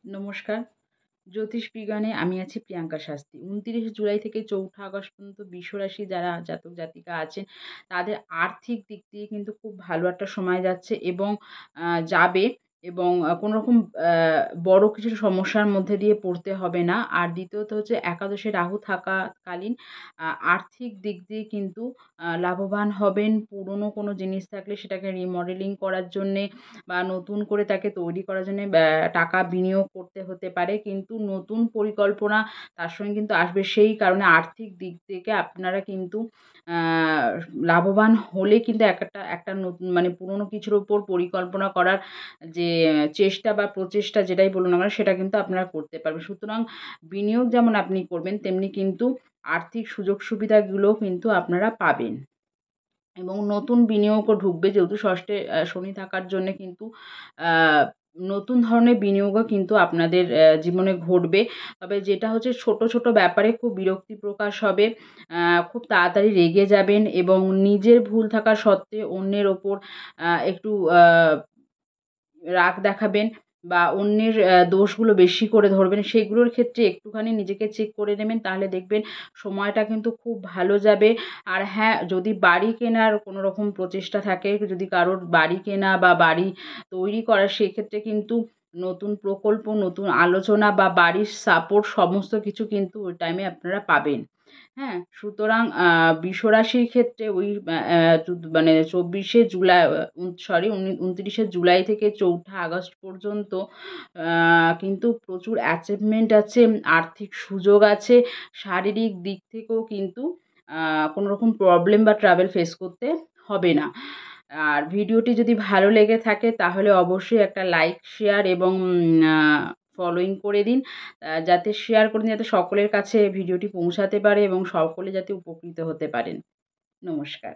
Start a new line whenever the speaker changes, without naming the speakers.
নমস্কার। জ্যোতিষ বিজ্ঞানে আমি আছি প্রিয়াঙ্কা শাস্ত্রী। ২৯ জুলাই থেকে ৪ আগস্ট পর্যন্ত বৃষরাশি যারা জাতক জাতিকা আছেন, তাদের আর্থিক দিক দিয়ে কিন্তু খুব ভালো একটা সময় যাচ্ছে এবং যাবে এবং কোনো রকম বড় কিছু সমস্যার মধ্যে দিয়ে পড়তে হবে না। আর দ্বিতীয়ত হচ্ছে একাদশে রাহু থাকাকালীন আর্থিক দিক দিয়ে কিন্তু লাভবান হবেন। পুরনো কোনো জিনিস থাকলে সেটাকে রিমডেলিং করার জন্যে বা নতুন করে তাকে তৈরি করার জন্যে টাকা বিনিয়োগ করতে হতে পারে। কিন্তু নতুন পরিকল্পনা তার সঙ্গে কিন্তু আসবে। সেই কারণে আর্থিক দিক থেকে আপনারা কিন্তু আ লাভবান হলে কিন্তু একটা নতুন মানে পুরনো কিছুর উপর পরিকল্পনা করার যে চেষ্টা বা প্রচেষ্টা যেটাই বলুন না কেন সেটা কিন্তু আপনারা করতে পারবেন। সুতরাং বিনিয়োগ যেমন আপনি করবেন তেমনি কিন্তু আর্থিক সুযোগ সুবিধাগুলোও কিন্তু আপনারা পাবেন। এবং নতুন বিনিয়োগও ঢুকবে যেহেতু ষষ্ঠে শনি থাকার জন্যে কিন্তু আ নতুন ধরনের বিনিয়োগও কিন্তু আপনাদের জীবনে ঘটবে। তবে যেটা হচ্ছে ছোট, ছোট ব্যাপারে খুব বিরক্তি প্রকাশ হবে। খুব তাড়াতাড়ি রেগে যাবেন এবং নিজের ভুল থাকা সত্ত্বে অন্যের ওপর একটু রাগ দেখাবেন বা অন্যের দোষগুলো বেশি করে ধরবেন। সেগুলোর ক্ষেত্রে একটুখানি নিজেকে চেক করে নেবেন তাহলে দেখবেন সময়টা কিন্তু খুব ভালো যাবে। আর হ্যাঁ, যদি বাড়ি কেনার কোনো রকম প্রচেষ্টা থাকে, যদি কারোর বাড়ি কেনা বা বাড়ি তৈরি করা সেক্ষেত্রে কিন্তু নতুন প্রকল্প, নতুন আলোচনা বা বাড়ির সাপোর্ট সমস্ত কিছু কিন্তু ওই টাইমে আপনারা পাবেন। হ্যাঁ? সুতরাং বৃষরাশির ক্ষেত্রে ওই অ্যা অ্যা মানে ২৪শে জুলাই সরি ২৯শে জুলাই থেকে ৪ঠা আগস্ট পর্যন্ত কিন্তু প্রচুর অ্যাচিভমেন্ট আছে, আর্থিক সুযোগ আছে, শারীরিক দিক থেকেও কিন্তু আ কোনো রকম প্রবলেম বা ট্রাবল ফেস করতে হবে না। আর ভিডিওটি যদি ভালো লেগে থাকে তাহলে অবশ্যই একটা লাইক, শেয়ার এবং আ ফলোইং করে দিন। যাতে শেয়ার করে দিন যাতে সকলের কাছে ভিডিওটি পৌঁছাতে পারে এবং সকলে যাতে উপকৃত হতে পারেন। নমস্কার।